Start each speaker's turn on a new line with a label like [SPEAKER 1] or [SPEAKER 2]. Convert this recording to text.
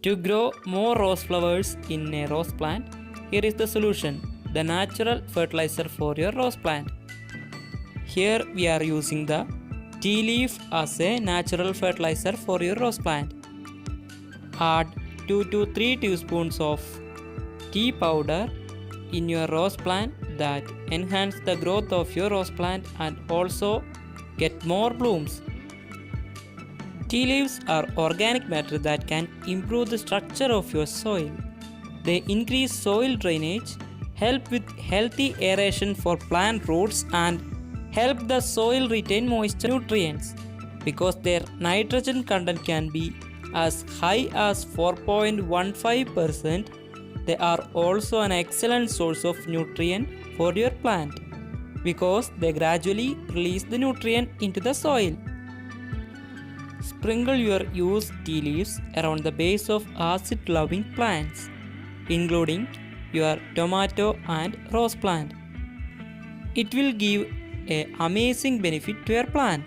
[SPEAKER 1] To grow more rose flowers in a rose plant, here is the solution: the natural fertilizer for your rose plant. Here we are using the tea leaf as a natural fertilizer for your rose plant. Add 2 to 3 teaspoons of tea powder in your rose plant that enhance the growth of your rose plant and also get more blooms. Tea leaves are organic matter that can improve the structure of your soil. They increase soil drainage, help with healthy aeration for plant roots, and help the soil retain moisture nutrients. Because their nitrogen content can be as high as 4.15%, they are also an excellent source of nutrient for your plant because they gradually release the nutrient into the soil. Sprinkle your used tea leaves around the base of acid-loving plants, including your tomato and rose plant. It will give an amazing benefit to your plant.